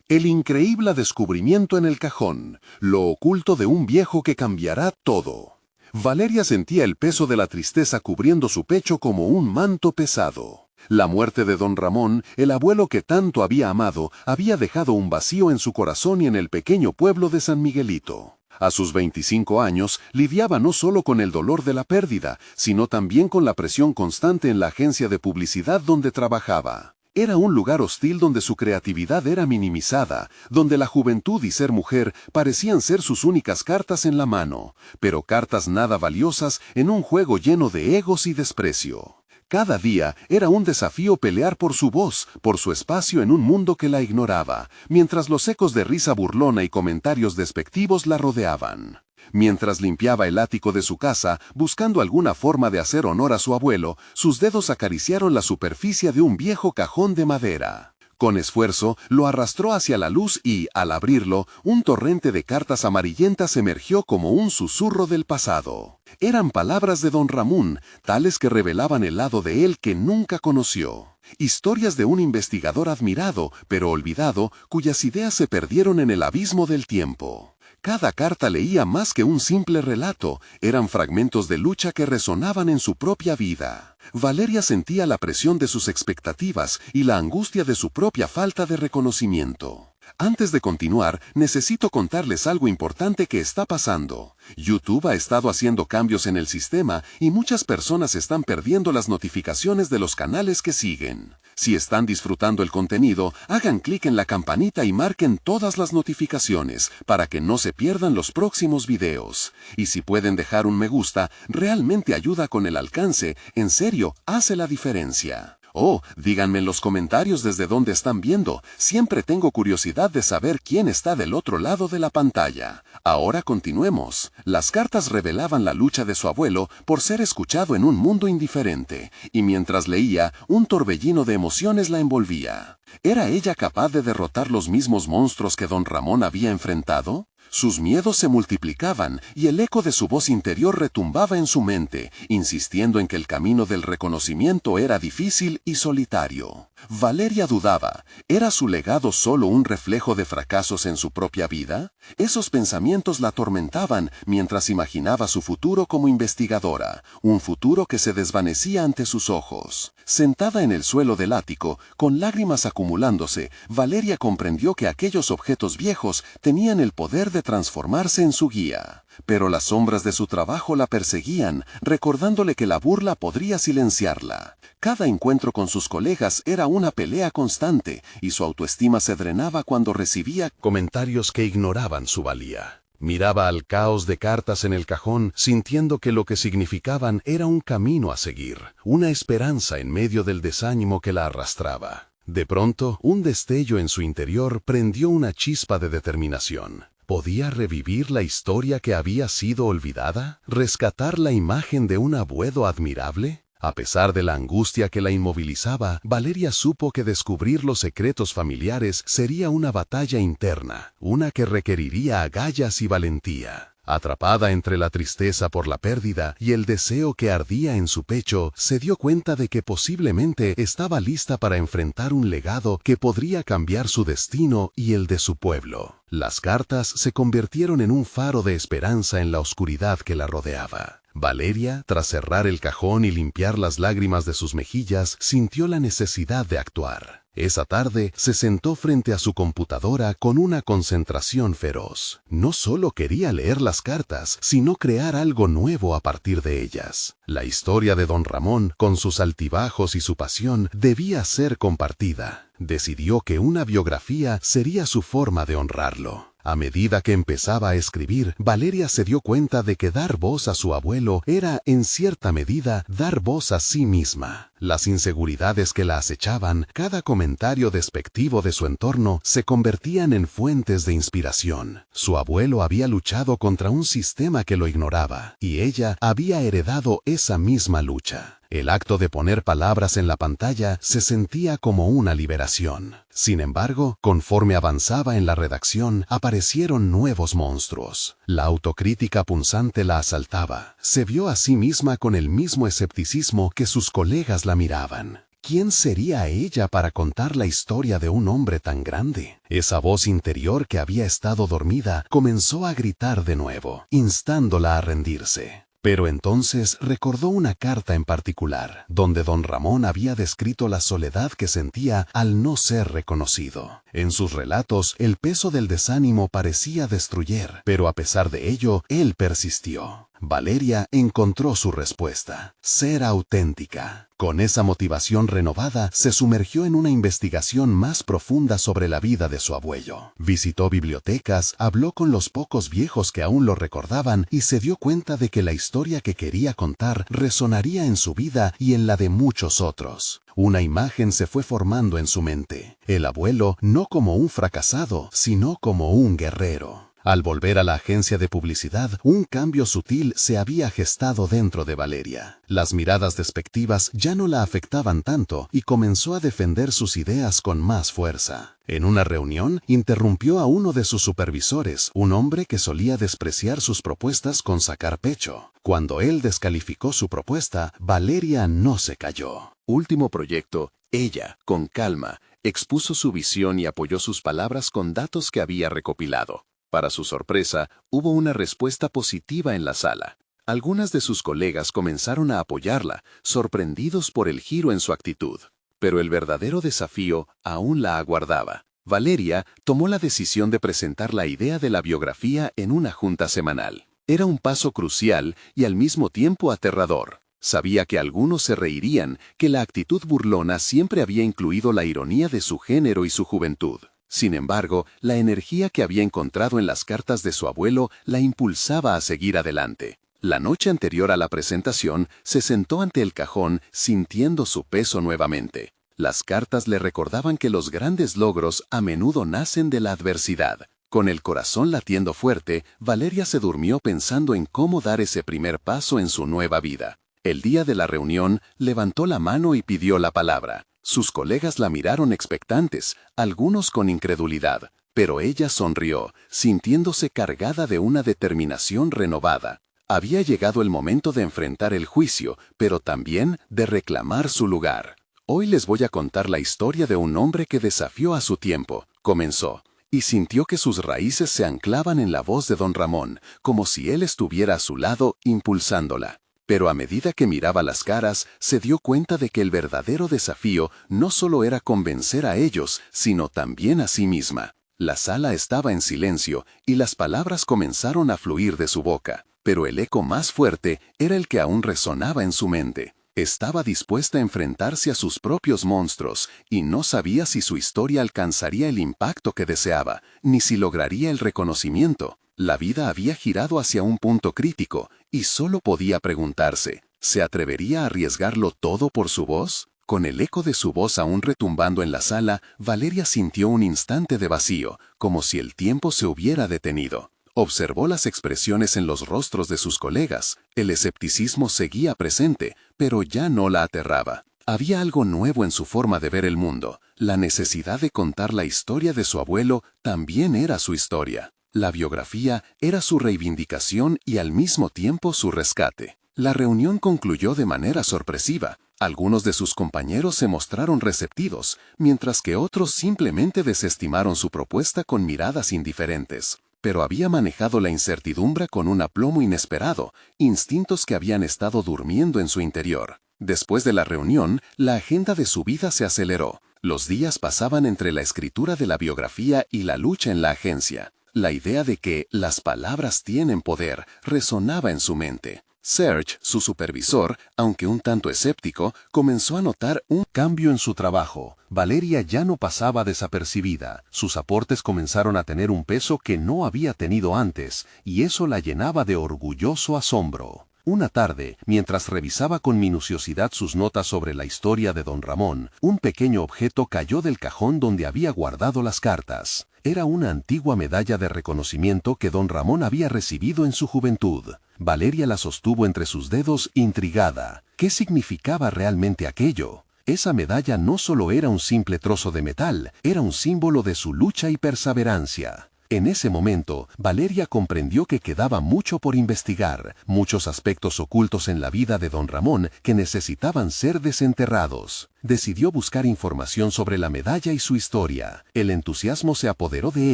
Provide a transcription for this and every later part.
El increíble descubrimiento en el cajón, lo oculto de un viejo que cambiará todo. Valeria sentía el peso de la tristeza cubriendo su pecho como un manto pesado. La muerte de don Ramón, el abuelo que tanto había amado, había dejado un vacío en su corazón y en el pequeño pueblo de San Miguelito. A sus 25 años, lidiaba no solo con el dolor de la pérdida, sino también con la presión constante en la agencia de publicidad donde trabajaba. Era un lugar hostil donde su creatividad era minimizada, donde la juventud y ser mujer parecían ser sus únicas cartas en la mano, pero cartas nada valiosas en un juego lleno de egos y desprecio. Cada día era un desafío pelear por su voz, por su espacio en un mundo que la ignoraba, mientras los ecos de risa burlona y comentarios despectivos la rodeaban. Mientras limpiaba el ático de su casa, buscando alguna forma de hacer honor a su abuelo, sus dedos acariciaron la superficie de un viejo cajón de madera. Con esfuerzo, lo arrastró hacia la luz y, al abrirlo, un torrente de cartas amarillentas emergió como un susurro del pasado. Eran palabras de don Ramón, tales que revelaban el lado de él que nunca conoció. Historias de un investigador admirado, pero olvidado, cuyas ideas se perdieron en el abismo del tiempo. Cada carta leía más que un simple relato, eran fragmentos de lucha que resonaban en su propia vida. Valeria sentía la presión de sus expectativas y la angustia de su propia falta de reconocimiento. Antes de continuar, necesito contarles algo importante que está pasando. YouTube ha estado haciendo cambios en el sistema y muchas personas están perdiendo las notificaciones de los canales que siguen. Si están disfrutando el contenido, hagan clic en la campanita y marquen todas las notificaciones para que no se pierdan los próximos videos. Y si pueden dejar un me gusta, realmente ayuda con el alcance, en serio, hace la diferencia. Oh, díganme en los comentarios desde dónde están viendo. Siempre tengo curiosidad de saber quién está del otro lado de la pantalla. Ahora continuemos. Las cartas revelaban la lucha de su abuelo por ser escuchado en un mundo indiferente, y mientras leía, un torbellino de emociones la envolvía. ¿Era ella capaz de derrotar los mismos monstruos que don Ramón había enfrentado? Sus miedos se multiplicaban y el eco de su voz interior retumbaba en su mente, insistiendo en que el camino del reconocimiento era difícil y solitario. Valeria dudaba. ¿Era su legado solo un reflejo de fracasos en su propia vida? Esos pensamientos la atormentaban mientras imaginaba su futuro como investigadora, un futuro que se desvanecía ante sus ojos. Sentada en el suelo del ático, con lágrimas acumulándose, Valeria comprendió que aquellos objetos viejos tenían el poder de transformarse en su guía. Pero las sombras de su trabajo la perseguían, recordándole que la burla podría silenciarla. Cada encuentro con sus colegas era una pelea constante, y su autoestima se drenaba cuando recibía comentarios que ignoraban su valía. Miraba al caos de cartas en el cajón, sintiendo que lo que significaban era un camino a seguir, una esperanza en medio del desánimo que la arrastraba. De pronto, un destello en su interior prendió una chispa de determinación. ¿Podía revivir la historia que había sido olvidada? ¿Rescatar la imagen de un abuelo admirable? A pesar de la angustia que la inmovilizaba, Valeria supo que descubrir los secretos familiares sería una batalla interna, una que requeriría agallas y valentía. Atrapada entre la tristeza por la pérdida y el deseo que ardía en su pecho, se dio cuenta de que posiblemente estaba lista para enfrentar un legado que podría cambiar su destino y el de su pueblo. Las cartas se convirtieron en un faro de esperanza en la oscuridad que la rodeaba. Valeria, tras cerrar el cajón y limpiar las lágrimas de sus mejillas, sintió la necesidad de actuar. Esa tarde se sentó frente a su computadora con una concentración feroz. No solo quería leer las cartas, sino crear algo nuevo a partir de ellas. La historia de don Ramón, con sus altibajos y su pasión, debía ser compartida. Decidió que una biografía sería su forma de honrarlo. A medida que empezaba a escribir, Valeria se dio cuenta de que dar voz a su abuelo era, en cierta medida, dar voz a sí misma. Las inseguridades que la acechaban, cada comentario despectivo de su entorno, se convertían en fuentes de inspiración. Su abuelo había luchado contra un sistema que lo ignoraba, y ella había heredado esa misma lucha. El acto de poner palabras en la pantalla se sentía como una liberación. Sin embargo, conforme avanzaba en la redacción, aparecieron nuevos monstruos. La autocrítica punzante la asaltaba. Se vio a sí misma con el mismo escepticismo que sus colegas la miraban. ¿Quién sería ella para contar la historia de un hombre tan grande? Esa voz interior que había estado dormida comenzó a gritar de nuevo, instándola a rendirse. Pero entonces recordó una carta en particular, donde don Ramón había descrito la soledad que sentía al no ser reconocido. En sus relatos, el peso del desánimo parecía destruir, pero a pesar de ello, él persistió. Valeria encontró su respuesta: ser auténtica. Con esa motivación renovada, se sumergió en una investigación más profunda sobre la vida de su abuelo. Visitó bibliotecas, habló con los pocos viejos que aún lo recordaban y se dio cuenta de que la historia que quería contar resonaría en su vida y en la de muchos otros. Una imagen se fue formando en su mente: el abuelo no como un fracasado, sino como un guerrero. Al volver a la agencia de publicidad, un cambio sutil se había gestado dentro de Valeria. Las miradas despectivas ya no la afectaban tanto y comenzó a defender sus ideas con más fuerza. En una reunión, interrumpió a uno de sus supervisores, un hombre que solía despreciar sus propuestas con sacar pecho. Cuando él descalificó su propuesta, Valeria no se calló. Último proyecto, ella, con calma, expuso su visión y apoyó sus palabras con datos que había recopilado. Para su sorpresa, hubo una respuesta positiva en la sala. Algunas de sus colegas comenzaron a apoyarla, sorprendidos por el giro en su actitud. Pero el verdadero desafío aún la aguardaba. Valeria tomó la decisión de presentar la idea de la biografía en una junta semanal. Era un paso crucial y al mismo tiempo aterrador. Sabía que algunos se reirían, que la actitud burlona siempre había incluido la ironía de su género y su juventud. Sin embargo, la energía que había encontrado en las cartas de su abuelo la impulsaba a seguir adelante. La noche anterior a la presentación, se sentó ante el cajón sintiendo su peso nuevamente. Las cartas le recordaban que los grandes logros a menudo nacen de la adversidad. Con el corazón latiendo fuerte, Valeria se durmió pensando en cómo dar ese primer paso en su nueva vida. El día de la reunión, levantó la mano y pidió la palabra. Sus colegas la miraron expectantes, algunos con incredulidad, pero ella sonrió, sintiéndose cargada de una determinación renovada. Había llegado el momento de enfrentar el juicio, pero también de reclamar su lugar. Hoy les voy a contar la historia de un hombre que desafió a su tiempo, comenzó, y sintió que sus raíces se anclaban en la voz de don Ramón, como si él estuviera a su lado impulsándola. Pero a medida que miraba las caras, se dio cuenta de que el verdadero desafío no solo era convencer a ellos, sino también a sí misma. La sala estaba en silencio y las palabras comenzaron a fluir de su boca, pero el eco más fuerte era el que aún resonaba en su mente. Estaba dispuesta a enfrentarse a sus propios monstruos y no sabía si su historia alcanzaría el impacto que deseaba, ni si lograría el reconocimiento. La vida había girado hacia un punto crítico y solo podía preguntarse, ¿se atrevería a arriesgarlo todo por su voz? Con el eco de su voz aún retumbando en la sala, Valeria sintió un instante de vacío, como si el tiempo se hubiera detenido. Observó las expresiones en los rostros de sus colegas. El escepticismo seguía presente, pero ya no la aterraba. Había algo nuevo en su forma de ver el mundo. La necesidad de contar la historia de su abuelo también era su historia. La biografía era su reivindicación y al mismo tiempo su rescate. La reunión concluyó de manera sorpresiva. Algunos de sus compañeros se mostraron receptivos, mientras que otros simplemente desestimaron su propuesta con miradas indiferentes. Pero había manejado la incertidumbre con un aplomo inesperado, instintos que habían estado durmiendo en su interior. Después de la reunión, la agenda de su vida se aceleró. Los días pasaban entre la escritura de la biografía y la lucha en la agencia. La idea de que las palabras tienen poder resonaba en su mente. Serge, su supervisor, aunque un tanto escéptico, comenzó a notar un cambio en su trabajo. Valeria ya no pasaba desapercibida. Sus aportes comenzaron a tener un peso que no había tenido antes, y eso la llenaba de orgulloso asombro. Una tarde, mientras revisaba con minuciosidad sus notas sobre la historia de don Ramón, un pequeño objeto cayó del cajón donde había guardado las cartas. Era una antigua medalla de reconocimiento que don Ramón había recibido en su juventud. Valeria la sostuvo entre sus dedos, intrigada. ¿Qué significaba realmente aquello? Esa medalla no solo era un simple trozo de metal, era un símbolo de su lucha y perseverancia. En ese momento, Valeria comprendió que quedaba mucho por investigar, muchos aspectos ocultos en la vida de don Ramón que necesitaban ser desenterrados. Decidió buscar información sobre la medalla y su historia. El entusiasmo se apoderó de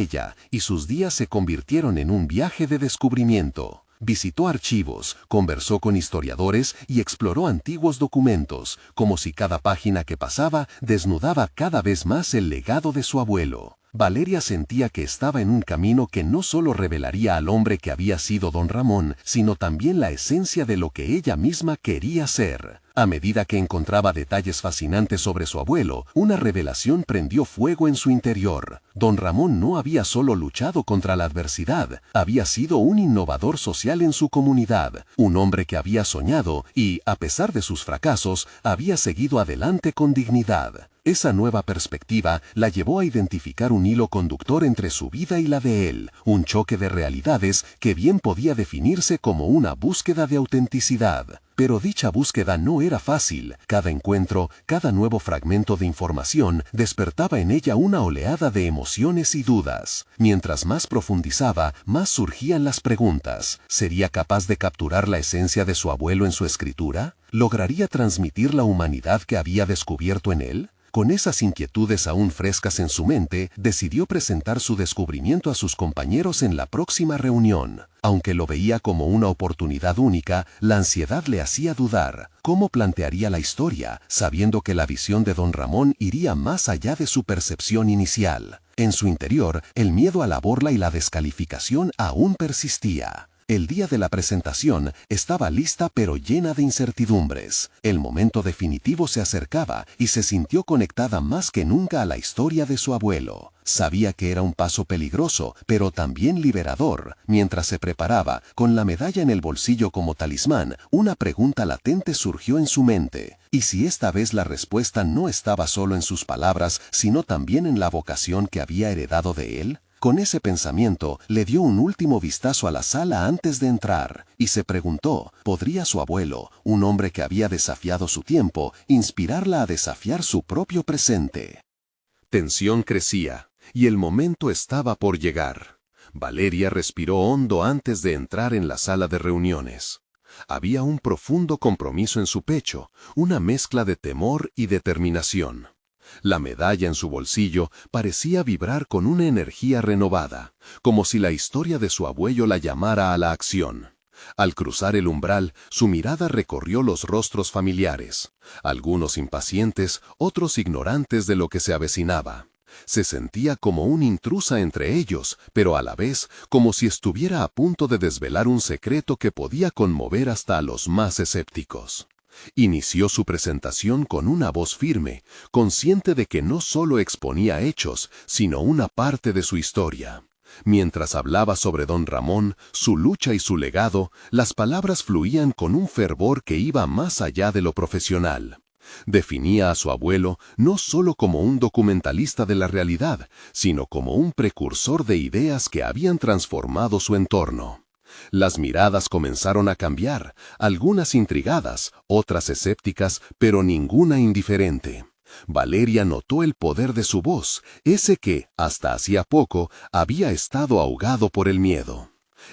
ella, y sus días se convirtieron en un viaje de descubrimiento. Visitó archivos, conversó con historiadores y exploró antiguos documentos, como si cada página que pasaba desnudaba cada vez más el legado de su abuelo. Valeria sentía que estaba en un camino que no solo revelaría al hombre que había sido don Ramón, sino también la esencia de lo que ella misma quería ser. A medida que encontraba detalles fascinantes sobre su abuelo, una revelación prendió fuego en su interior. Don Ramón no había solo luchado contra la adversidad, había sido un innovador social en su comunidad, un hombre que había soñado y, a pesar de sus fracasos, había seguido adelante con dignidad. Esa nueva perspectiva la llevó a identificar un hilo conductor entre su vida y la de él, un choque de realidades que bien podía definirse como una búsqueda de autenticidad. Pero dicha búsqueda no era fácil. Cada encuentro, cada nuevo fragmento de información despertaba en ella una oleada de emociones y dudas. Mientras más profundizaba, más surgían las preguntas. ¿Sería capaz de capturar la esencia de su abuelo en su escritura? ¿Lograría transmitir la humanidad que había descubierto en él? Con esas inquietudes aún frescas en su mente, decidió presentar su descubrimiento a sus compañeros en la próxima reunión. Aunque lo veía como una oportunidad única, la ansiedad le hacía dudar. ¿Cómo plantearía la historia, sabiendo que la visión de don Ramón iría más allá de su percepción inicial? En su interior, el miedo a la burla y la descalificación aún persistía. El día de la presentación estaba lista pero llena de incertidumbres. El momento definitivo se acercaba y se sintió conectada más que nunca a la historia de su abuelo. Sabía que era un paso peligroso, pero también liberador. Mientras se preparaba, con la medalla en el bolsillo como talismán, una pregunta latente surgió en su mente. ¿Y si esta vez la respuesta no estaba solo en sus palabras, sino también en la vocación que había heredado de él? Con ese pensamiento, le dio un último vistazo a la sala antes de entrar, y se preguntó, ¿podría su abuelo, un hombre que había desafiado su tiempo, inspirarla a desafiar su propio presente? Tensión crecía, y el momento estaba por llegar. Valeria respiró hondo antes de entrar en la sala de reuniones. Había un profundo compromiso en su pecho, una mezcla de temor y determinación. La medalla en su bolsillo parecía vibrar con una energía renovada, como si la historia de su abuelo la llamara a la acción. Al cruzar el umbral, su mirada recorrió los rostros familiares, algunos impacientes, otros ignorantes de lo que se avecinaba. Se sentía como una intrusa entre ellos, pero a la vez como si estuviera a punto de desvelar un secreto que podía conmover hasta a los más escépticos. Inició su presentación con una voz firme, consciente de que no solo exponía hechos, sino una parte de su historia. Mientras hablaba sobre don Ramón, su lucha y su legado, las palabras fluían con un fervor que iba más allá de lo profesional. Definía a su abuelo no solo como un documentalista de la realidad, sino como un precursor de ideas que habían transformado su entorno. Las miradas comenzaron a cambiar, algunas intrigadas, otras escépticas, pero ninguna indiferente. Valeria notó el poder de su voz, ese que, hasta hacía poco, había estado ahogado por el miedo.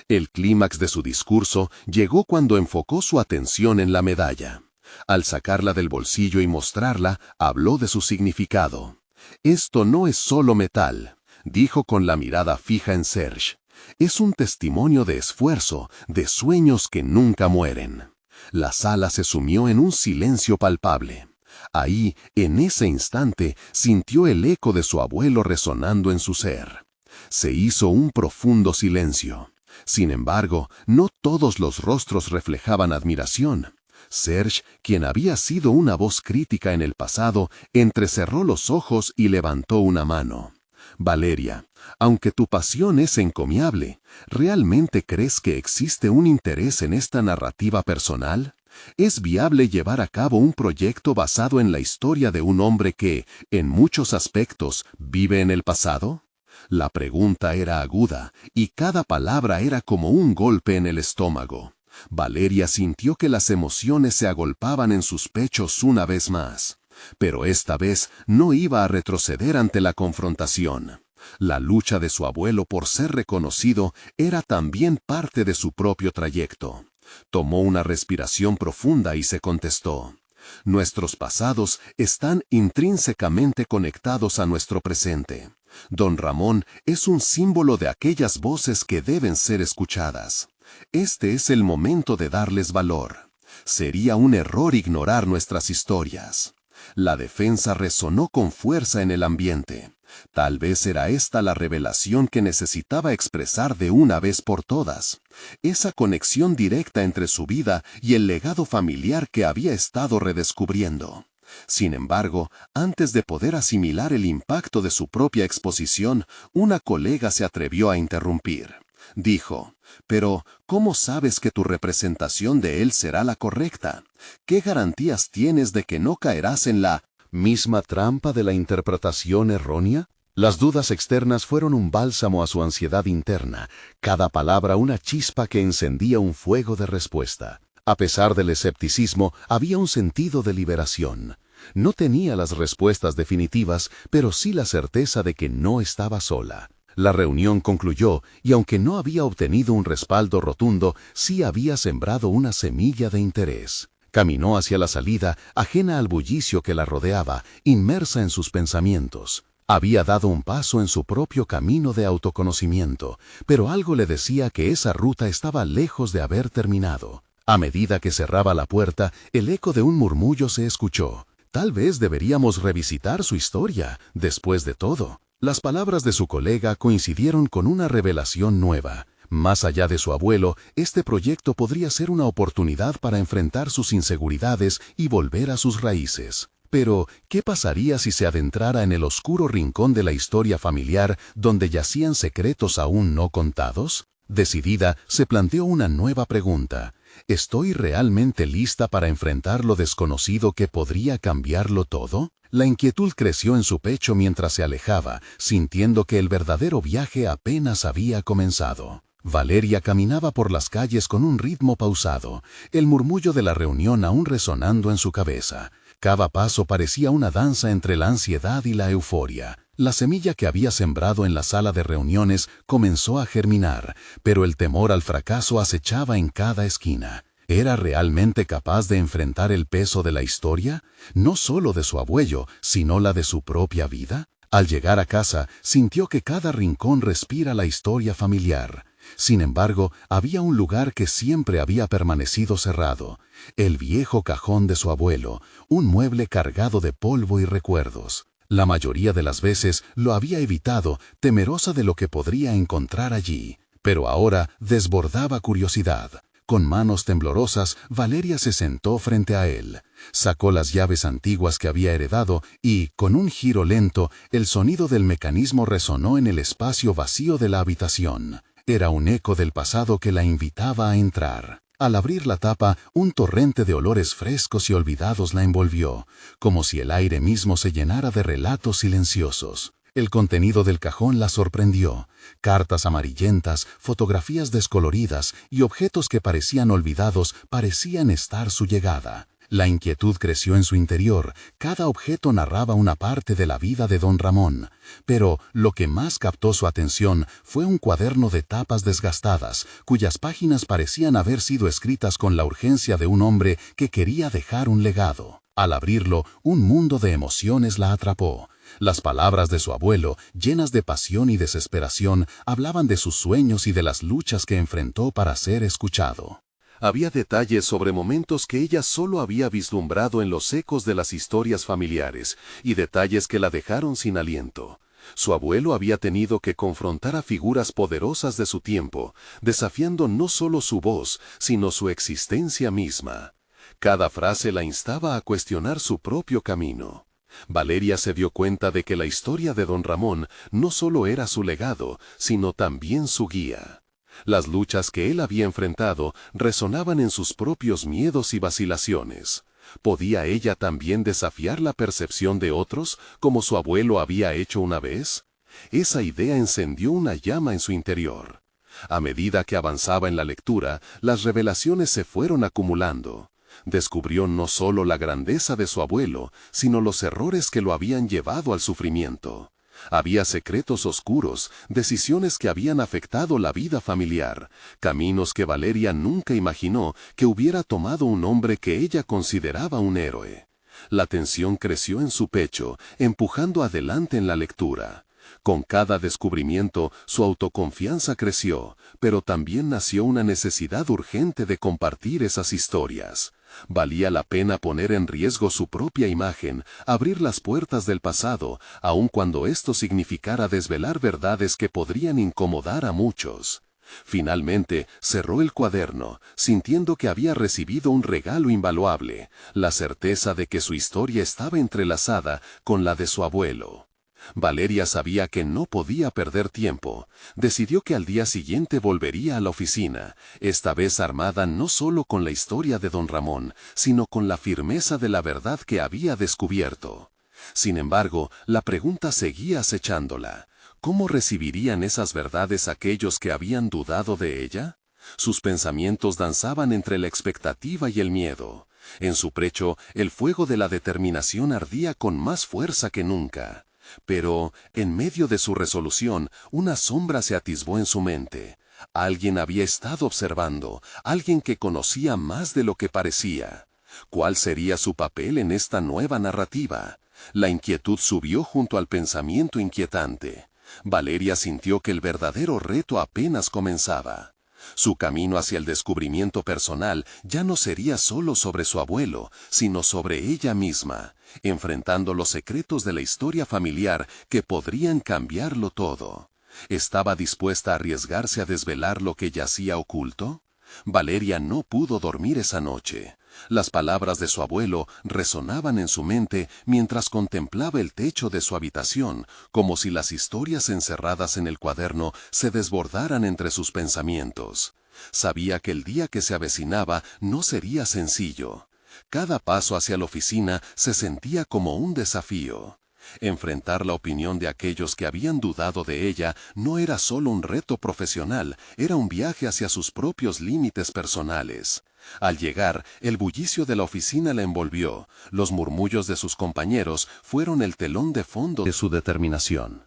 El clímax de su discurso llegó cuando enfocó su atención en la medalla. Al sacarla del bolsillo y mostrarla, habló de su significado. «Esto no es solo metal», dijo con la mirada fija en Serge. «Es un testimonio de esfuerzo, de sueños que nunca mueren». La sala se sumió en un silencio palpable. Ahí, en ese instante, sintió el eco de su abuelo resonando en su ser. Se hizo un profundo silencio. Sin embargo, no todos los rostros reflejaban admiración. Serge, quien había sido una voz crítica en el pasado, entrecerró los ojos y levantó una mano. «Valeria, aunque tu pasión es encomiable, ¿realmente crees que existe un interés en esta narrativa personal? ¿Es viable llevar a cabo un proyecto basado en la historia de un hombre que, en muchos aspectos, vive en el pasado?» La pregunta era aguda, y cada palabra era como un golpe en el estómago. Valeria sintió que las emociones se agolpaban en sus pechos una vez más. Pero esta vez no iba a retroceder ante la confrontación. La lucha de su abuelo por ser reconocido era también parte de su propio trayecto. Tomó una respiración profunda y se contestó: nuestros pasados están intrínsecamente conectados a nuestro presente. Don Ramón es un símbolo de aquellas voces que deben ser escuchadas. Este es el momento de darles valor. Sería un error ignorar nuestras historias. La defensa resonó con fuerza en el ambiente. Tal vez era esta la revelación que necesitaba expresar de una vez por todas. Esa conexión directa entre su vida y el legado familiar que había estado redescubriendo. Sin embargo, antes de poder asimilar el impacto de su propia exposición, una colega se atrevió a interrumpir. Dijo: «Pero, ¿cómo sabes que tu representación de él será la correcta? ¿Qué garantías tienes de que no caerás en la misma trampa de la interpretación errónea?» Las dudas externas fueron un bálsamo a su ansiedad interna, cada palabra una chispa que encendía un fuego de respuesta. A pesar del escepticismo, había un sentido de liberación. No tenía las respuestas definitivas, pero sí la certeza de que no estaba sola. La reunión concluyó, y aunque no había obtenido un respaldo rotundo, sí había sembrado una semilla de interés. Caminó hacia la salida, ajena al bullicio que la rodeaba, inmersa en sus pensamientos. Había dado un paso en su propio camino de autoconocimiento, pero algo le decía que esa ruta estaba lejos de haber terminado. A medida que cerraba la puerta, el eco de un murmullo se escuchó. Tal vez deberíamos revisitar su historia, después de todo. Las palabras de su colega coincidieron con una revelación nueva. Más allá de su abuelo, este proyecto podría ser una oportunidad para enfrentar sus inseguridades y volver a sus raíces. Pero, ¿qué pasaría si se adentrara en el oscuro rincón de la historia familiar donde yacían secretos aún no contados? Decidida, se planteó una nueva pregunta. ¿Estoy realmente lista para enfrentar lo desconocido que podría cambiarlo todo? La inquietud creció en su pecho mientras se alejaba, sintiendo que el verdadero viaje apenas había comenzado. Valeria caminaba por las calles con un ritmo pausado, el murmullo de la reunión aún resonando en su cabeza. Cada paso parecía una danza entre la ansiedad y la euforia. La semilla que había sembrado en la sala de reuniones comenzó a germinar, pero el temor al fracaso acechaba en cada esquina. ¿Era realmente capaz de enfrentar el peso de la historia? No solo de su abuelo, sino la de su propia vida. Al llegar a casa, sintió que cada rincón respira la historia familiar. Sin embargo, había un lugar que siempre había permanecido cerrado: el viejo cajón de su abuelo, un mueble cargado de polvo y recuerdos. La mayoría de las veces lo había evitado, temerosa de lo que podría encontrar allí. Pero ahora desbordaba curiosidad. Con manos temblorosas, Valeria se sentó frente a él. Sacó las llaves antiguas que había heredado y, con un giro lento, el sonido del mecanismo resonó en el espacio vacío de la habitación. Era un eco del pasado que la invitaba a entrar. Al abrir la tapa, un torrente de olores frescos y olvidados la envolvió, como si el aire mismo se llenara de relatos silenciosos. El contenido del cajón la sorprendió. Cartas amarillentas, fotografías descoloridas y objetos que parecían olvidados parecían estar su llegada. La inquietud creció en su interior. Cada objeto narraba una parte de la vida de don Ramón. Pero lo que más captó su atención fue un cuaderno de tapas desgastadas, cuyas páginas parecían haber sido escritas con la urgencia de un hombre que quería dejar un legado. Al abrirlo, un mundo de emociones la atrapó. Las palabras de su abuelo, llenas de pasión y desesperación, hablaban de sus sueños y de las luchas que enfrentó para ser escuchado. Había detalles sobre momentos que ella solo había vislumbrado en los ecos de las historias familiares, y detalles que la dejaron sin aliento. Su abuelo había tenido que confrontar a figuras poderosas de su tiempo, desafiando no solo su voz, sino su existencia misma. Cada frase la instaba a cuestionar su propio camino. Valeria se dio cuenta de que la historia de don Ramón no solo era su legado, sino también su guía. Las luchas que él había enfrentado resonaban en sus propios miedos y vacilaciones. ¿Podía ella también desafiar la percepción de otros, como su abuelo había hecho una vez? Esa idea encendió una llama en su interior. A medida que avanzaba en la lectura, las revelaciones se fueron acumulando. Descubrió no solo la grandeza de su abuelo, sino los errores que lo habían llevado al sufrimiento. Había secretos oscuros, decisiones que habían afectado la vida familiar, caminos que Valeria nunca imaginó que hubiera tomado un hombre que ella consideraba un héroe. La tensión creció en su pecho, empujando adelante en la lectura. Con cada descubrimiento, su autoconfianza creció, pero también nació una necesidad urgente de compartir esas historias. Valía la pena poner en riesgo su propia imagen, abrir las puertas del pasado, aun cuando esto significara desvelar verdades que podrían incomodar a muchos. Finalmente, cerró el cuaderno, sintiendo que había recibido un regalo invaluable, la certeza de que su historia estaba entrelazada con la de su abuelo. Valeria sabía que no podía perder tiempo. Decidió que al día siguiente volvería a la oficina, esta vez armada no solo con la historia de don Ramón, sino con la firmeza de la verdad que había descubierto. Sin embargo, la pregunta seguía acechándola. ¿Cómo recibirían esas verdades aquellos que habían dudado de ella? Sus pensamientos danzaban entre la expectativa y el miedo. En su pecho, el fuego de la determinación ardía con más fuerza que nunca. Pero, en medio de su resolución, una sombra se atisbó en su mente. Alguien había estado observando, alguien que conocía más de lo que parecía. ¿Cuál sería su papel en esta nueva narrativa? La inquietud subió junto al pensamiento inquietante. Valeria sintió que el verdadero reto apenas comenzaba. Su camino hacia el descubrimiento personal ya no sería solo sobre su abuelo, sino sobre ella misma, enfrentando los secretos de la historia familiar que podrían cambiarlo todo. ¿Estaba dispuesta a arriesgarse a desvelar lo que yacía oculto? Valeria no pudo dormir esa noche. Las palabras de su abuelo resonaban en su mente mientras contemplaba el techo de su habitación, como si las historias encerradas en el cuaderno se desbordaran entre sus pensamientos. Sabía que el día que se avecinaba no sería sencillo. Cada paso hacia la oficina se sentía como un desafío. Enfrentar la opinión de aquellos que habían dudado de ella no era solo un reto profesional, era un viaje hacia sus propios límites personales. Al llegar, el bullicio de la oficina la envolvió. Los murmullos de sus compañeros fueron el telón de fondo de su determinación.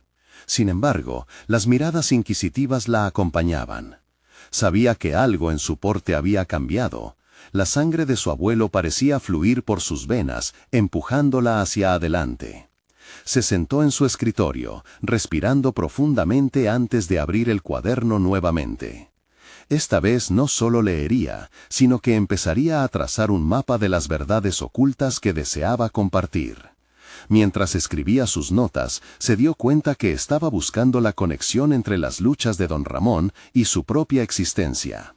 Sin embargo, las miradas inquisitivas la acompañaban. Sabía que algo en su porte había cambiado. La sangre de su abuelo parecía fluir por sus venas, empujándola hacia adelante. Se sentó en su escritorio, respirando profundamente antes de abrir el cuaderno nuevamente. Esta vez no solo leería, sino que empezaría a trazar un mapa de las verdades ocultas que deseaba compartir. Mientras escribía sus notas, se dio cuenta que estaba buscando la conexión entre las luchas de don Ramón y su propia existencia.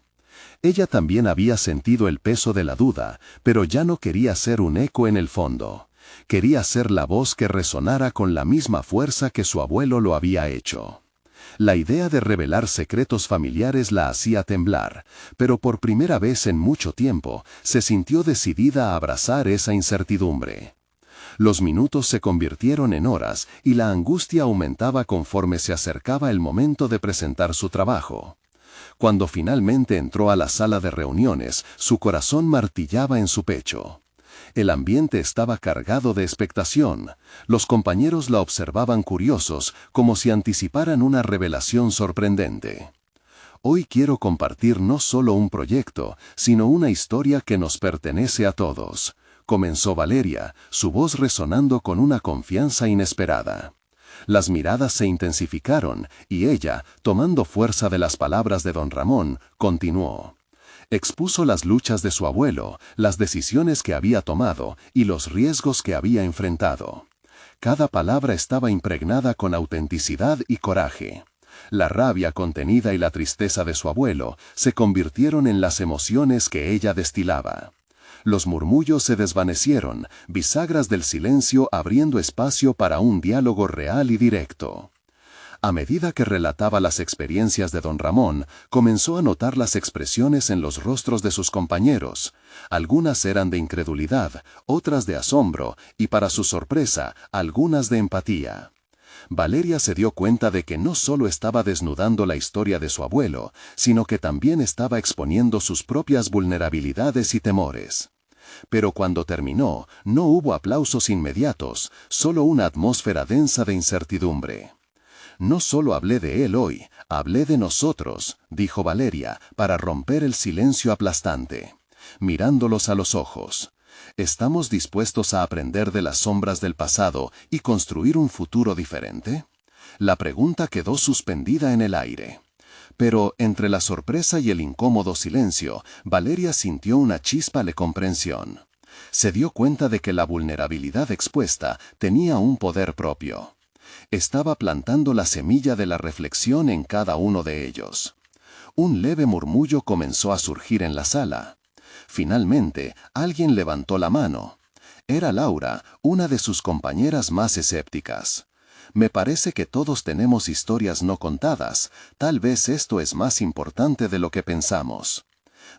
Ella también había sentido el peso de la duda, pero ya no quería ser un eco en el fondo. Quería ser la voz que resonara con la misma fuerza que su abuelo lo había hecho. La idea de revelar secretos familiares la hacía temblar, pero por primera vez en mucho tiempo se sintió decidida a abrazar esa incertidumbre. Los minutos se convirtieron en horas y la angustia aumentaba conforme se acercaba el momento de presentar su trabajo. Cuando finalmente entró a la sala de reuniones, su corazón martillaba en su pecho. El ambiente estaba cargado de expectación. Los compañeros la observaban curiosos, como si anticiparan una revelación sorprendente. Hoy quiero compartir no solo un proyecto, sino una historia que nos pertenece a todos, comenzó Valeria, su voz resonando con una confianza inesperada. Las miradas se intensificaron, y ella, tomando fuerza de las palabras de don Ramón, continuó. Expuso las luchas de su abuelo, las decisiones que había tomado y los riesgos que había enfrentado. Cada palabra estaba impregnada con autenticidad y coraje. La rabia contenida y la tristeza de su abuelo se convirtieron en las emociones que ella destilaba. Los murmullos se desvanecieron, bisagras del silencio abriendo espacio para un diálogo real y directo. A medida que relataba las experiencias de don Ramón, comenzó a notar las expresiones en los rostros de sus compañeros. Algunas eran de incredulidad, otras de asombro, y para su sorpresa, algunas de empatía. Valeria se dio cuenta de que no solo estaba desnudando la historia de su abuelo, sino que también estaba exponiendo sus propias vulnerabilidades y temores. Pero cuando terminó, no hubo aplausos inmediatos, solo una atmósfera densa de incertidumbre. No solo hablé de él hoy, hablé de nosotros, dijo Valeria, para romper el silencio aplastante. Mirándolos a los ojos. ¿Estamos dispuestos a aprender de las sombras del pasado y construir un futuro diferente? La pregunta quedó suspendida en el aire. Pero, entre la sorpresa y el incómodo silencio, Valeria sintió una chispa de comprensión. Se dio cuenta de que la vulnerabilidad expuesta tenía un poder propio. Estaba plantando la semilla de la reflexión en cada uno de ellos. Un leve murmullo comenzó a surgir en la sala. Finalmente, alguien levantó la mano. Era Laura, una de sus compañeras más escépticas. Me parece que todos tenemos historias no contadas, tal vez esto es más importante de lo que pensamos.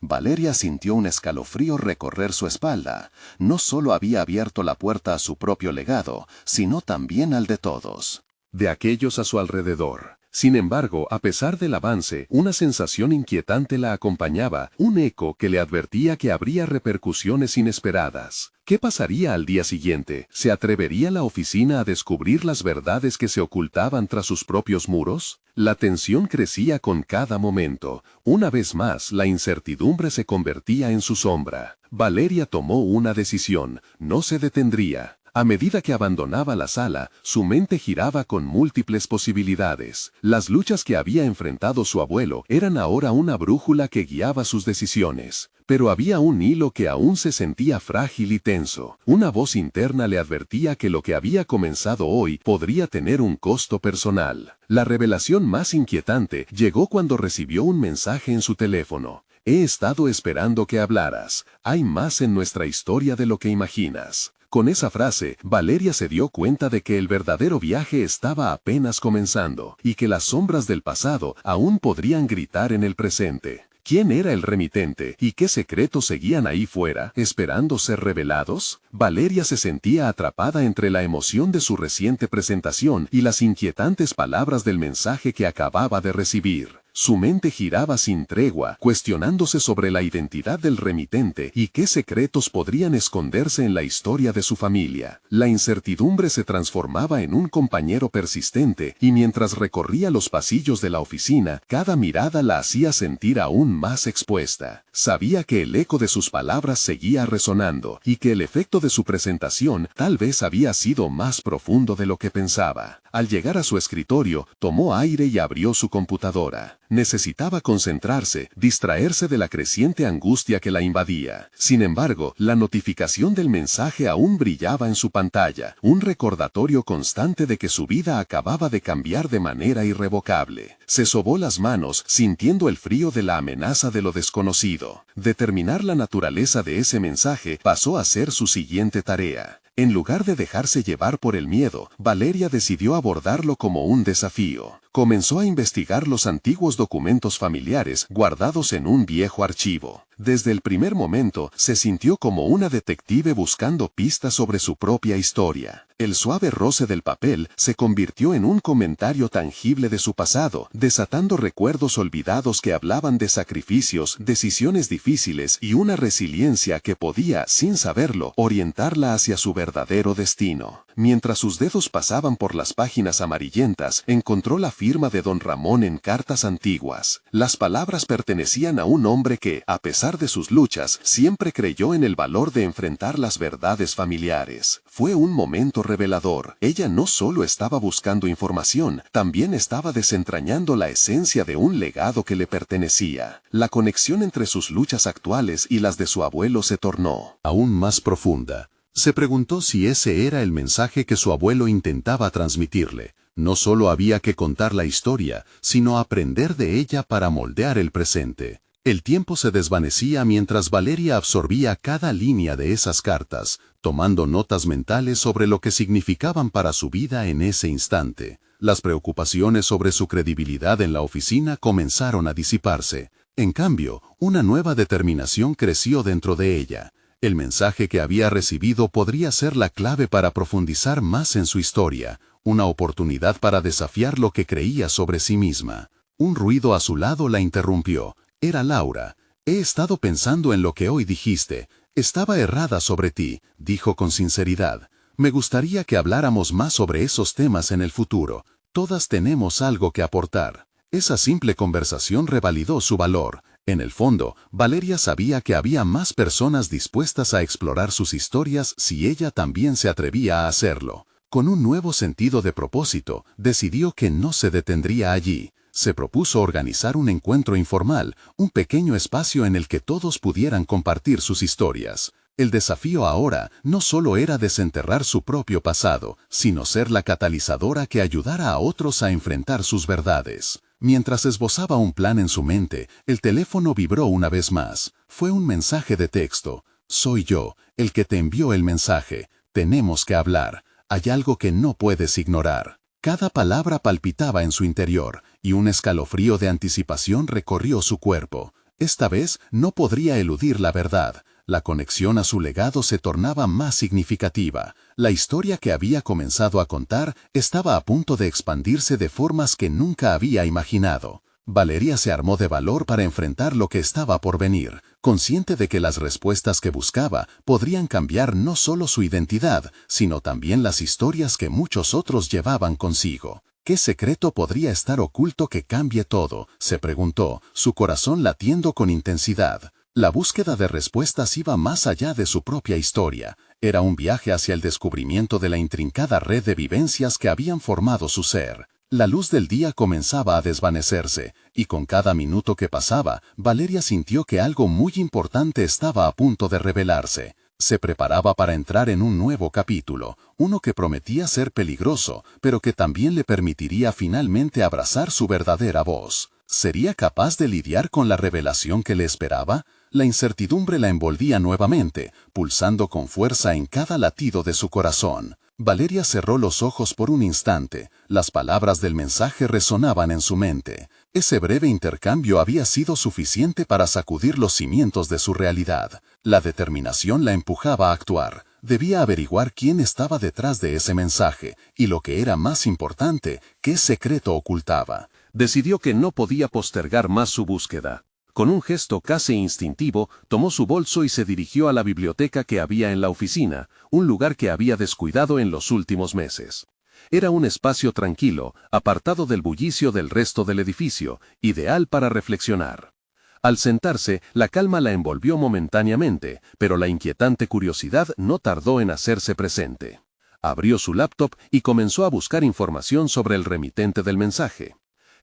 Valeria sintió un escalofrío recorrer su espalda. No solo había abierto la puerta a su propio legado, sino también al de todos. De aquellos a su alrededor. Sin embargo, a pesar del avance, una sensación inquietante la acompañaba, un eco que le advertía que habría repercusiones inesperadas. ¿Qué pasaría al día siguiente? ¿Se atrevería la oficina a descubrir las verdades que se ocultaban tras sus propios muros? La tensión crecía con cada momento. Una vez más, la incertidumbre se convertía en su sombra. Valeria tomó una decisión, no se detendría. A medida que abandonaba la sala, su mente giraba con múltiples posibilidades. Las luchas que había enfrentado su abuelo eran ahora una brújula que guiaba sus decisiones. Pero había un hilo que aún se sentía frágil y tenso. Una voz interna le advertía que lo que había comenzado hoy podría tener un costo personal. La revelación más inquietante llegó cuando recibió un mensaje en su teléfono. He estado esperando que hablaras. Hay más en nuestra historia de lo que imaginas. Con esa frase, Valeria se dio cuenta de que el verdadero viaje estaba apenas comenzando, y que las sombras del pasado aún podrían gritar en el presente. ¿Quién era el remitente y qué secretos seguían ahí fuera, esperando ser revelados? Valeria se sentía atrapada entre la emoción de su reciente presentación y las inquietantes palabras del mensaje que acababa de recibir. Su mente giraba sin tregua, cuestionándose sobre la identidad del remitente y qué secretos podrían esconderse en la historia de su familia. La incertidumbre se transformaba en un compañero persistente, y mientras recorría los pasillos de la oficina, cada mirada la hacía sentir aún más expuesta. Sabía que el eco de sus palabras seguía resonando, y que el efecto de su presentación tal vez había sido más profundo de lo que pensaba. Al llegar a su escritorio, tomó aire y abrió su computadora. Necesitaba concentrarse, distraerse de la creciente angustia que la invadía. Sin embargo, la notificación del mensaje aún brillaba en su pantalla, un recordatorio constante de que su vida acababa de cambiar de manera irrevocable. Se sobó las manos, sintiendo el frío de la amenaza de lo desconocido. Determinar la naturaleza de ese mensaje pasó a ser su siguiente tarea. En lugar de dejarse llevar por el miedo, Valeria decidió abordarlo como un desafío. Comenzó a investigar los antiguos documentos familiares guardados en un viejo archivo. Desde el primer momento, se sintió como una detective buscando pistas sobre su propia historia. El suave roce del papel se convirtió en un comentario tangible de su pasado, desatando recuerdos olvidados que hablaban de sacrificios, decisiones difíciles y una resiliencia que podía, sin saberlo, orientarla hacia su verdadero destino. Mientras sus dedos pasaban por las páginas amarillentas, encontró la firma de don Ramón en cartas antiguas. Las palabras pertenecían a un hombre que, a pesar de sus luchas, siempre creyó en el valor de enfrentar las verdades familiares. Fue un momento revelador. Ella no solo estaba buscando información, también estaba desentrañando la esencia de un legado que le pertenecía. La conexión entre sus luchas actuales y las de su abuelo se tornó aún más profunda. Se preguntó si ese era el mensaje que su abuelo intentaba transmitirle. No solo había que contar la historia, sino aprender de ella para moldear el presente. El tiempo se desvanecía mientras Valeria absorbía cada línea de esas cartas, tomando notas mentales sobre lo que significaban para su vida en ese instante. Las preocupaciones sobre su credibilidad en la oficina comenzaron a disiparse. En cambio, una nueva determinación creció dentro de ella. El mensaje que había recibido podría ser la clave para profundizar más en su historia, una oportunidad para desafiar lo que creía sobre sí misma. Un ruido a su lado la interrumpió. Era Laura. He estado pensando en lo que hoy dijiste. Estaba errada sobre ti, dijo con sinceridad. Me gustaría que habláramos más sobre esos temas en el futuro. Todas tenemos algo que aportar. Esa simple conversación revalidó su valor. En el fondo, Valeria sabía que había más personas dispuestas a explorar sus historias si ella también se atrevía a hacerlo. Con un nuevo sentido de propósito, decidió que no se detendría allí. Se propuso organizar un encuentro informal, un pequeño espacio en el que todos pudieran compartir sus historias. El desafío ahora no solo era desenterrar su propio pasado, sino ser la catalizadora que ayudara a otros a enfrentar sus verdades. Mientras esbozaba un plan en su mente, el teléfono vibró una vez más. Fue un mensaje de texto. Soy yo, el que te envió el mensaje. Tenemos que hablar. Hay algo que no puedes ignorar. Cada palabra palpitaba en su interior, y un escalofrío de anticipación recorrió su cuerpo. Esta vez no podría eludir la verdad. La conexión a su legado se tornaba más significativa. La historia que había comenzado a contar estaba a punto de expandirse de formas que nunca había imaginado. Valeria se armó de valor para enfrentar lo que estaba por venir, consciente de que las respuestas que buscaba podrían cambiar no solo su identidad, sino también las historias que muchos otros llevaban consigo. ¿Qué secreto podría estar oculto que cambie todo?, se preguntó, su corazón latiendo con intensidad. La búsqueda de respuestas iba más allá de su propia historia. Era un viaje hacia el descubrimiento de la intrincada red de vivencias que habían formado su ser. La luz del día comenzaba a desvanecerse, y con cada minuto que pasaba, Valeria sintió que algo muy importante estaba a punto de revelarse. Se preparaba para entrar en un nuevo capítulo, uno que prometía ser peligroso, pero que también le permitiría finalmente abrazar su verdadera voz. ¿Sería capaz de lidiar con la revelación que le esperaba? La incertidumbre la envolvía nuevamente, pulsando con fuerza en cada latido de su corazón. Valeria cerró los ojos por un instante. Las palabras del mensaje resonaban en su mente. Ese breve intercambio había sido suficiente para sacudir los cimientos de su realidad. La determinación la empujaba a actuar. Debía averiguar quién estaba detrás de ese mensaje, y lo que era más importante, qué secreto ocultaba. Decidió que no podía postergar más su búsqueda. Con un gesto casi instintivo, tomó su bolso y se dirigió a la biblioteca que había en la oficina, un lugar que había descuidado en los últimos meses. Era un espacio tranquilo, apartado del bullicio del resto del edificio, ideal para reflexionar. Al sentarse, la calma la envolvió momentáneamente, pero la inquietante curiosidad no tardó en hacerse presente. Abrió su laptop y comenzó a buscar información sobre el remitente del mensaje.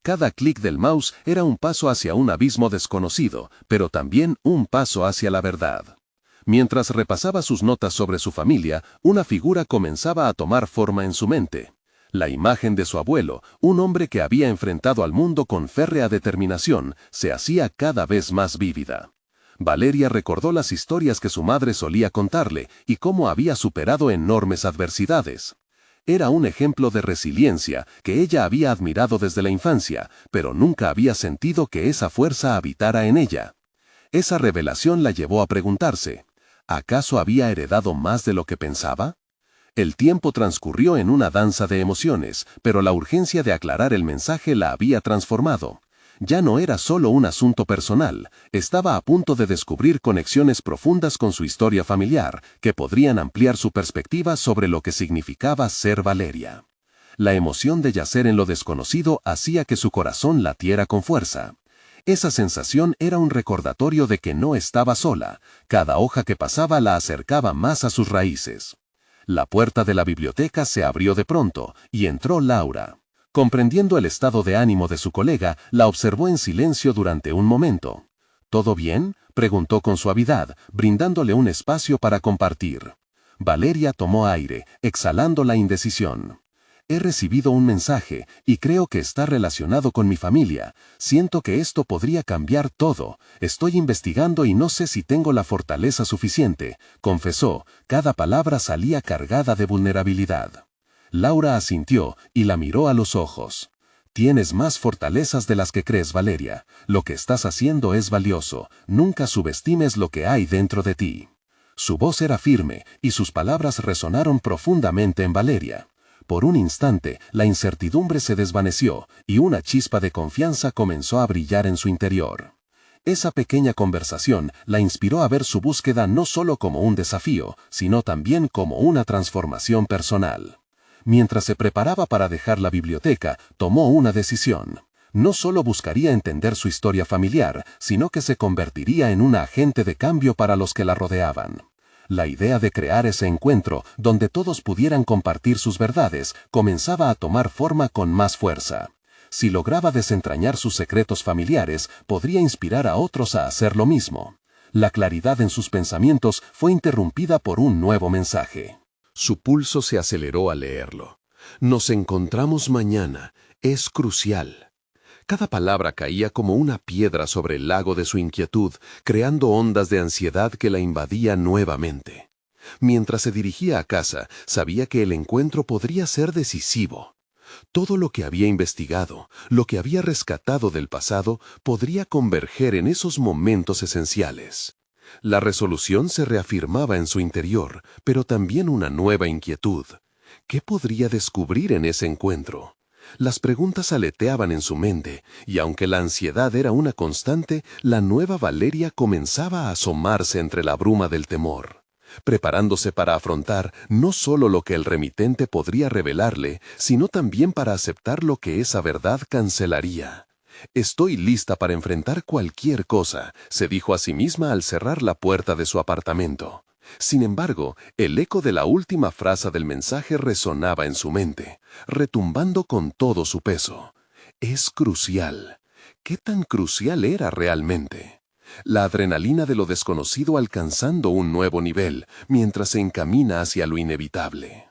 Cada clic del mouse era un paso hacia un abismo desconocido, pero también un paso hacia la verdad. Mientras repasaba sus notas sobre su familia, una figura comenzaba a tomar forma en su mente. La imagen de su abuelo, un hombre que había enfrentado al mundo con férrea determinación, se hacía cada vez más vívida. Valeria recordó las historias que su madre solía contarle y cómo había superado enormes adversidades. Era un ejemplo de resiliencia que ella había admirado desde la infancia, pero nunca había sentido que esa fuerza habitara en ella. Esa revelación la llevó a preguntarse, ¿acaso había heredado más de lo que pensaba? El tiempo transcurrió en una danza de emociones, pero la urgencia de aclarar el mensaje la había transformado. Ya no era solo un asunto personal, estaba a punto de descubrir conexiones profundas con su historia familiar, que podrían ampliar su perspectiva sobre lo que significaba ser Valeria. La emoción de yacer en lo desconocido hacía que su corazón latiera con fuerza. Esa sensación era un recordatorio de que no estaba sola, cada hoja que pasaba la acercaba más a sus raíces. La puerta de la biblioteca se abrió de pronto, y entró Laura. Comprendiendo el estado de ánimo de su colega, la observó en silencio durante un momento. ¿Todo bien?, preguntó con suavidad, brindándole un espacio para compartir. Valeria tomó aire, exhalando la indecisión. He recibido un mensaje, y creo que está relacionado con mi familia. Siento que esto podría cambiar todo. Estoy investigando y no sé si tengo la fortaleza suficiente, confesó. Cada palabra salía cargada de vulnerabilidad. Laura asintió y la miró a los ojos. Tienes más fortalezas de las que crees, Valeria. Lo que estás haciendo es valioso. Nunca subestimes lo que hay dentro de ti. Su voz era firme y sus palabras resonaron profundamente en Valeria. Por un instante, la incertidumbre se desvaneció y una chispa de confianza comenzó a brillar en su interior. Esa pequeña conversación la inspiró a ver su búsqueda no solo como un desafío, sino también como una transformación personal. Mientras se preparaba para dejar la biblioteca, tomó una decisión. No solo buscaría entender su historia familiar, sino que se convertiría en un agente de cambio para los que la rodeaban. La idea de crear ese encuentro, donde todos pudieran compartir sus verdades, comenzaba a tomar forma con más fuerza. Si lograba desentrañar sus secretos familiares, podría inspirar a otros a hacer lo mismo. La claridad en sus pensamientos fue interrumpida por un nuevo mensaje. Su pulso se aceleró al leerlo. Nos encontramos mañana. Es crucial. Cada palabra caía como una piedra sobre el lago de su inquietud, creando ondas de ansiedad que la invadían nuevamente. Mientras se dirigía a casa, sabía que el encuentro podría ser decisivo. Todo lo que había investigado, lo que había rescatado del pasado, podría converger en esos momentos esenciales. La resolución se reafirmaba en su interior, pero también una nueva inquietud. ¿Qué podría descubrir en ese encuentro? Las preguntas aleteaban en su mente, y aunque la ansiedad era una constante, la nueva Valeria comenzaba a asomarse entre la bruma del temor, preparándose para afrontar no solo lo que el remitente podría revelarle, sino también para aceptar lo que esa verdad cancelaría. «Estoy lista para enfrentar cualquier cosa», se dijo a sí misma al cerrar la puerta de su apartamento. Sin embargo, el eco de la última frase del mensaje resonaba en su mente, retumbando con todo su peso. «Es crucial». ¿Qué tan crucial era realmente? La adrenalina de lo desconocido alcanzando un nuevo nivel, mientras se encamina hacia lo inevitable.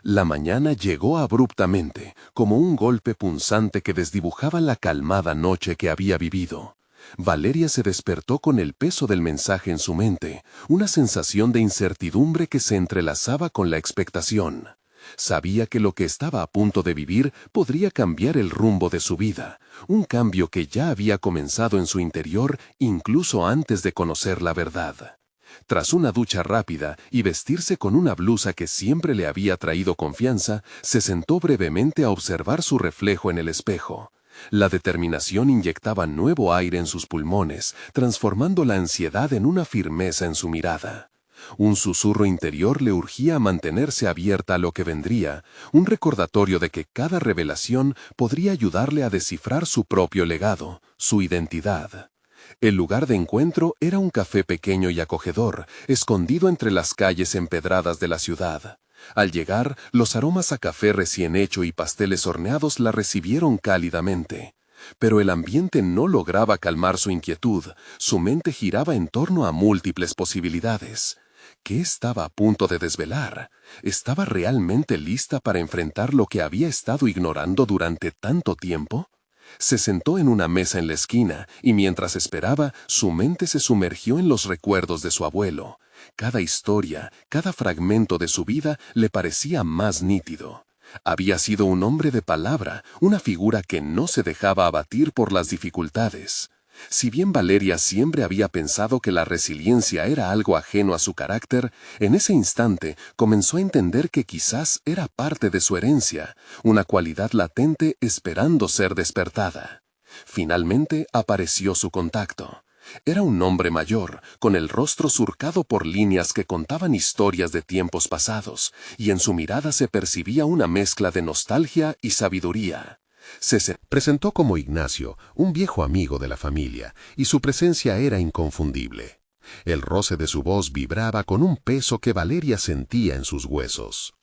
La mañana llegó abruptamente, como un golpe punzante que desdibujaba la calmada noche que había vivido. Valeria se despertó con el peso del mensaje en su mente, una sensación de incertidumbre que se entrelazaba con la expectación. Sabía que lo que estaba a punto de vivir podría cambiar el rumbo de su vida, un cambio que ya había comenzado en su interior incluso antes de conocer la verdad. Tras una ducha rápida y vestirse con una blusa que siempre le había traído confianza, se sentó brevemente a observar su reflejo en el espejo. La determinación inyectaba nuevo aire en sus pulmones, transformando la ansiedad en una firmeza en su mirada. Un susurro interior le urgía a mantenerse abierta a lo que vendría, un recordatorio de que cada revelación podría ayudarle a descifrar su propio legado, su identidad. El lugar de encuentro era un café pequeño y acogedor, escondido entre las calles empedradas de la ciudad. Al llegar, los aromas a café recién hecho y pasteles horneados la recibieron cálidamente. Pero el ambiente no lograba calmar su inquietud, su mente giraba en torno a múltiples posibilidades. ¿Qué estaba a punto de desvelar? ¿Estaba realmente lista para enfrentar lo que había estado ignorando durante tanto tiempo? Se sentó en una mesa en la esquina y mientras esperaba, su mente se sumergió en los recuerdos de su abuelo. Cada historia, cada fragmento de su vida le parecía más nítido. Había sido un hombre de palabra, una figura que no se dejaba abatir por las dificultades. Si bien Valeria siempre había pensado que la resiliencia era algo ajeno a su carácter, en ese instante comenzó a entender que quizás era parte de su herencia, una cualidad latente esperando ser despertada. Finalmente apareció su contacto. Era un hombre mayor, con el rostro surcado por líneas que contaban historias de tiempos pasados, y en su mirada se percibía una mezcla de nostalgia y sabiduría. Se presentó como Ignacio, un viejo amigo de la familia, y su presencia era inconfundible. El roce de su voz vibraba con un peso que Valeria sentía en sus huesos.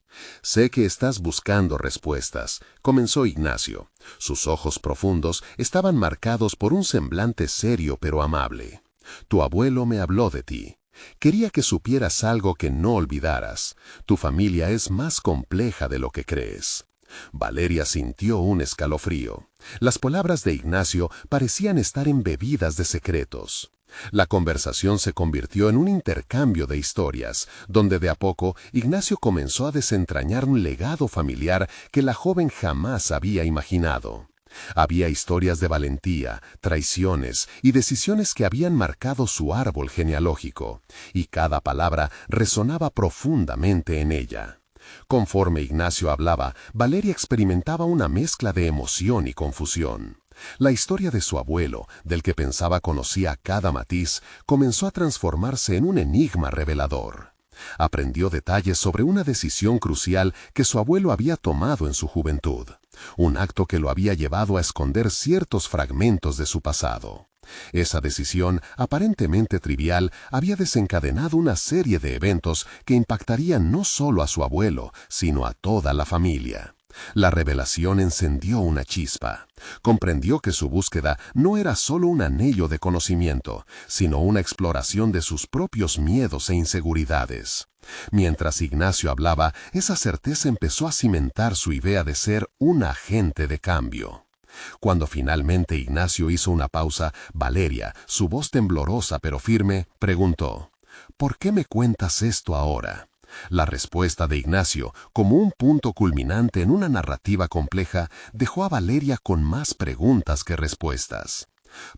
«Sé que estás buscando respuestas», comenzó Ignacio. Sus ojos profundos estaban marcados por un semblante serio pero amable. «Tu abuelo me habló de ti. Quería que supieras algo que no olvidaras. Tu familia es más compleja de lo que crees». Valeria sintió un escalofrío. Las palabras de Ignacio parecían estar embebidas de secretos. La conversación se convirtió en un intercambio de historias, donde de a poco Ignacio comenzó a desentrañar un legado familiar que la joven jamás había imaginado. Había historias de valentía, traiciones y decisiones que habían marcado su árbol genealógico, y cada palabra resonaba profundamente en ella. Conforme Ignacio hablaba, Valeria experimentaba una mezcla de emoción y confusión. La historia de su abuelo, del que pensaba conocía cada matiz, comenzó a transformarse en un enigma revelador. Aprendió detalles sobre una decisión crucial que su abuelo había tomado en su juventud, un acto que lo había llevado a esconder ciertos fragmentos de su pasado. Esa decisión, aparentemente trivial, había desencadenado una serie de eventos que impactarían no solo a su abuelo, sino a toda la familia. La revelación encendió una chispa. Comprendió que su búsqueda no era solo un anhelo de conocimiento, sino una exploración de sus propios miedos e inseguridades. Mientras Ignacio hablaba, esa certeza empezó a cimentar su idea de ser un agente de cambio. Cuando finalmente Ignacio hizo una pausa, Valeria, su voz temblorosa pero firme, preguntó: «¿Por qué me cuentas esto ahora?». La respuesta de Ignacio, como un punto culminante en una narrativa compleja, dejó a Valeria con más preguntas que respuestas.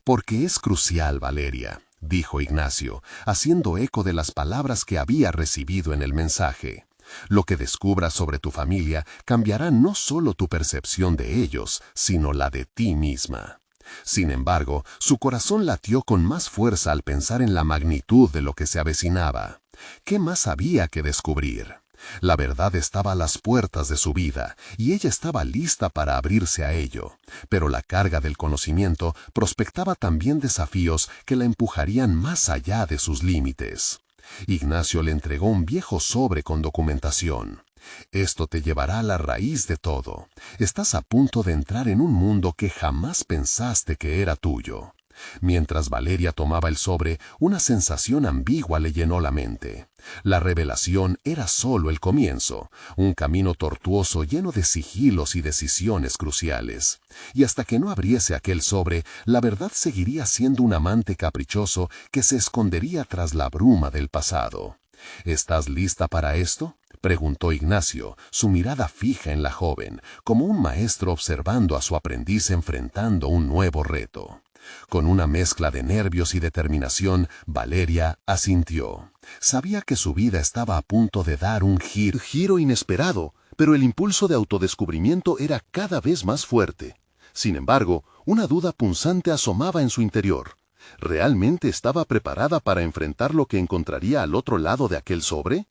«Porque es crucial, Valeria», dijo Ignacio, haciendo eco de las palabras que había recibido en el mensaje. «Lo que descubras sobre tu familia cambiará no solo tu percepción de ellos, sino la de ti misma». Sin embargo, su corazón latió con más fuerza al pensar en la magnitud de lo que se avecinaba. ¿Qué más había que descubrir? La verdad estaba a las puertas de su vida, y ella estaba lista para abrirse a ello. Pero la carga del conocimiento prospectaba también desafíos que la empujarían más allá de sus límites. Ignacio le entregó un viejo sobre con documentación. «Esto te llevará a la raíz de todo. Estás a punto de entrar en un mundo que jamás pensaste que era tuyo». Mientras Valeria tomaba el sobre, una sensación ambigua le llenó la mente. La revelación era solo el comienzo, un camino tortuoso lleno de sigilos y decisiones cruciales. Y hasta que no abriese aquel sobre, la verdad seguiría siendo un amante caprichoso que se escondería tras la bruma del pasado. «¿Estás lista para esto?», preguntó Ignacio, su mirada fija en la joven, como un maestro observando a su aprendiz enfrentando un nuevo reto. Con una mezcla de nervios y determinación, Valeria asintió. Sabía que su vida estaba a punto de dar un giro inesperado, pero el impulso de autodescubrimiento era cada vez más fuerte. Sin embargo, una duda punzante asomaba en su interior. ¿Realmente estaba preparada para enfrentar lo que encontraría al otro lado de aquel sobre?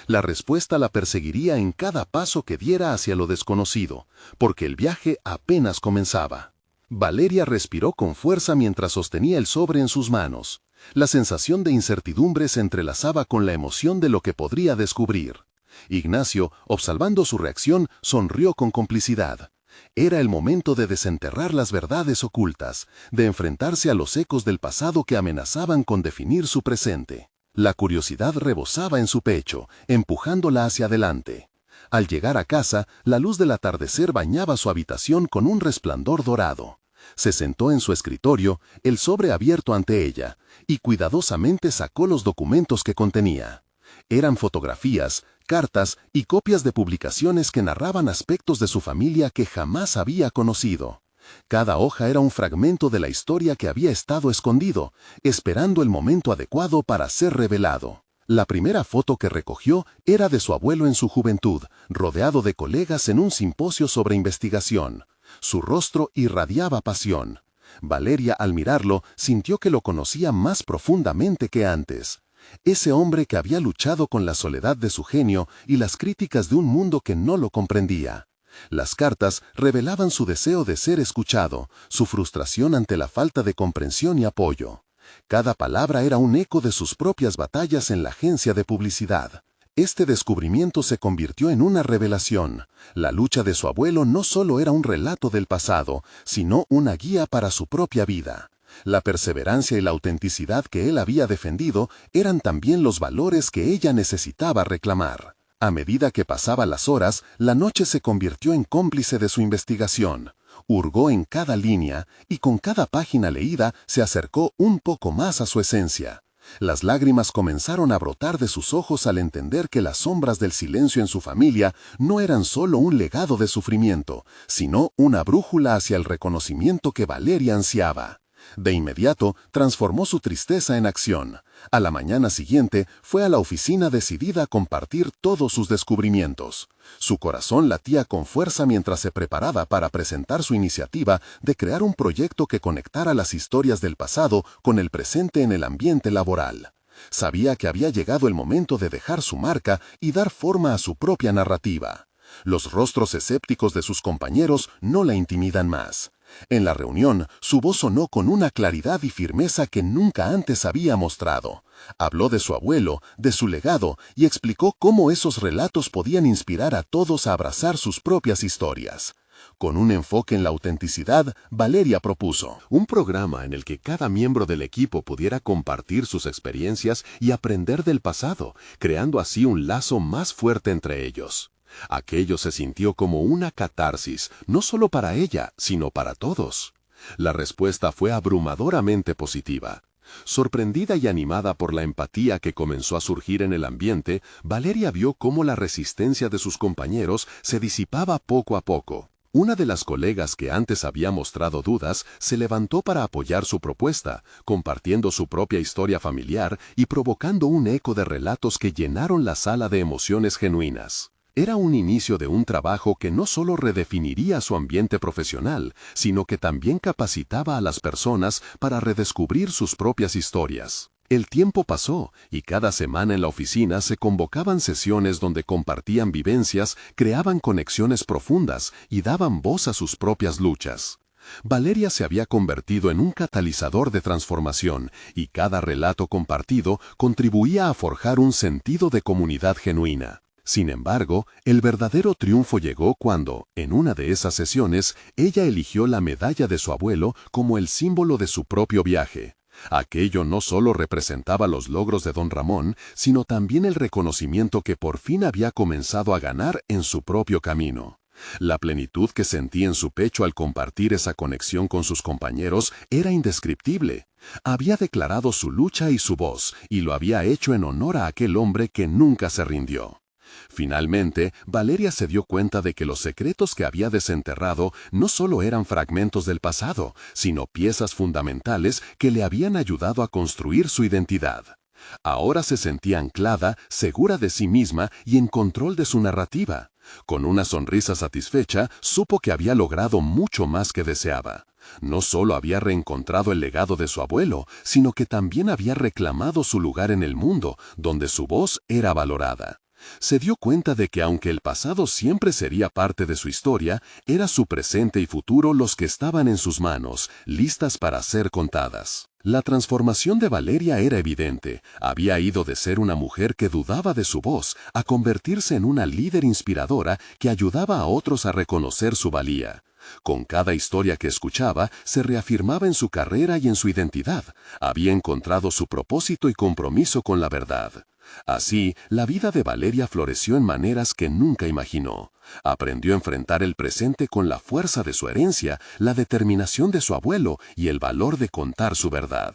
La respuesta la perseguiría en cada paso que diera hacia lo desconocido, porque el viaje apenas comenzaba. Valeria respiró con fuerza mientras sostenía el sobre en sus manos. La sensación de incertidumbre se entrelazaba con la emoción de lo que podría descubrir. Ignacio, observando su reacción, sonrió con complicidad. Era el momento de desenterrar las verdades ocultas, de enfrentarse a los ecos del pasado que amenazaban con definir su presente. La curiosidad rebosaba en su pecho, empujándola hacia adelante. Al llegar a casa, la luz del atardecer bañaba su habitación con un resplandor dorado. Se sentó en su escritorio, el sobre abierto ante ella, y cuidadosamente sacó los documentos que contenía. Eran fotografías, cartas y copias de publicaciones que narraban aspectos de su familia que jamás había conocido. Cada hoja era un fragmento de la historia que había estado escondido, esperando el momento adecuado para ser revelado. La primera foto que recogió era de su abuelo en su juventud, rodeado de colegas en un simposio sobre investigación. Su rostro irradiaba pasión. Valeria, al mirarlo, sintió que lo conocía más profundamente que antes. Ese hombre que había luchado con la soledad de su genio y las críticas de un mundo que no lo comprendía. Las cartas revelaban su deseo de ser escuchado, su frustración ante la falta de comprensión y apoyo. Cada palabra era un eco de sus propias batallas en la agencia de publicidad. Este descubrimiento se convirtió en una revelación. La lucha de su abuelo no solo era un relato del pasado, sino una guía para su propia vida. La perseverancia y la autenticidad que él había defendido eran también los valores que ella necesitaba reclamar. A medida que pasaban las horas, la noche se convirtió en cómplice de su investigación. Hurgó en cada línea y con cada página leída se acercó un poco más a su esencia. Las lágrimas comenzaron a brotar de sus ojos al entender que las sombras del silencio en su familia no eran solo un legado de sufrimiento, sino una brújula hacia el reconocimiento que Valeria ansiaba. De inmediato, transformó su tristeza en acción. A la mañana siguiente, fue a la oficina decidida a compartir todos sus descubrimientos. Su corazón latía con fuerza mientras se preparaba para presentar su iniciativa de crear un proyecto que conectara las historias del pasado con el presente en el ambiente laboral. Sabía que había llegado el momento de dejar su marca y dar forma a su propia narrativa. Los rostros escépticos de sus compañeros no la intimidan más. En la reunión, su voz sonó con una claridad y firmeza que nunca antes había mostrado. Habló de su abuelo, de su legado, y explicó cómo esos relatos podían inspirar a todos a abrazar sus propias historias. Con un enfoque en la autenticidad, Valeria propuso un programa en el que cada miembro del equipo pudiera compartir sus experiencias y aprender del pasado, creando así un lazo más fuerte entre ellos. Aquello se sintió como una catarsis, no solo para ella, sino para todos. La respuesta fue abrumadoramente positiva. Sorprendida y animada por la empatía que comenzó a surgir en el ambiente, Valeria vio cómo la resistencia de sus compañeros se disipaba poco a poco. Una de las colegas que antes había mostrado dudas se levantó para apoyar su propuesta, compartiendo su propia historia familiar y provocando un eco de relatos que llenaron la sala de emociones genuinas. Era un inicio de un trabajo que no solo redefiniría su ambiente profesional, sino que también capacitaba a las personas para redescubrir sus propias historias. El tiempo pasó y cada semana en la oficina se convocaban sesiones donde compartían vivencias, creaban conexiones profundas y daban voz a sus propias luchas. Valeria se había convertido en un catalizador de transformación y cada relato compartido contribuía a forjar un sentido de comunidad genuina. Sin embargo, el verdadero triunfo llegó cuando, en una de esas sesiones, ella eligió la medalla de su abuelo como el símbolo de su propio viaje. Aquello no solo representaba los logros de don Ramón, sino también el reconocimiento que por fin había comenzado a ganar en su propio camino. La plenitud que sentía en su pecho al compartir esa conexión con sus compañeros era indescriptible. Había declarado su lucha y su voz, y lo había hecho en honor a aquel hombre que nunca se rindió. Finalmente, Valeria se dio cuenta de que los secretos que había desenterrado no solo eran fragmentos del pasado, sino piezas fundamentales que le habían ayudado a construir su identidad. Ahora se sentía anclada, segura de sí misma y en control de su narrativa. Con una sonrisa satisfecha, supo que había logrado mucho más que deseaba. No solo había reencontrado el legado de su abuelo, sino que también había reclamado su lugar en el mundo, donde su voz era valorada. Se dio cuenta de que aunque el pasado siempre sería parte de su historia, era su presente y futuro los que estaban en sus manos, listas para ser contadas. La transformación de Valeria era evidente. Había ido de ser una mujer que dudaba de su voz a convertirse en una líder inspiradora que ayudaba a otros a reconocer su valía. Con cada historia que escuchaba, se reafirmaba en su carrera y en su identidad. Había encontrado su propósito y compromiso con la verdad. Así, la vida de Valeria floreció en maneras que nunca imaginó. Aprendió a enfrentar el presente con la fuerza de su herencia, la determinación de su abuelo y el valor de contar su verdad.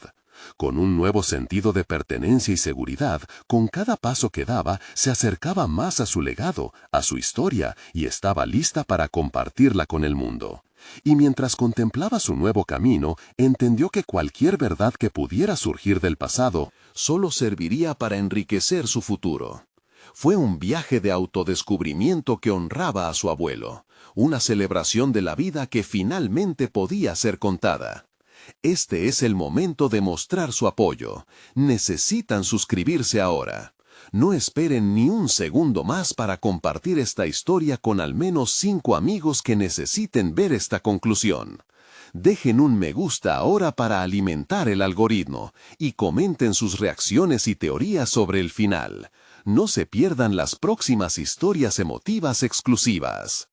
Con un nuevo sentido de pertenencia y seguridad, con cada paso que daba, se acercaba más a su legado, a su historia, y estaba lista para compartirla con el mundo. Y mientras contemplaba su nuevo camino, entendió que cualquier verdad que pudiera surgir del pasado solo serviría para enriquecer su futuro. Fue un viaje de autodescubrimiento que honraba a su abuelo, una celebración de la vida que finalmente podía ser contada. Este es el momento de mostrar su apoyo. Necesitan suscribirse ahora. No esperen ni un segundo más para compartir esta historia con al menos 5 amigos que necesiten ver esta conclusión. Dejen un me gusta ahora para alimentar el algoritmo y comenten sus reacciones y teorías sobre el final. No se pierdan las próximas historias emotivas exclusivas.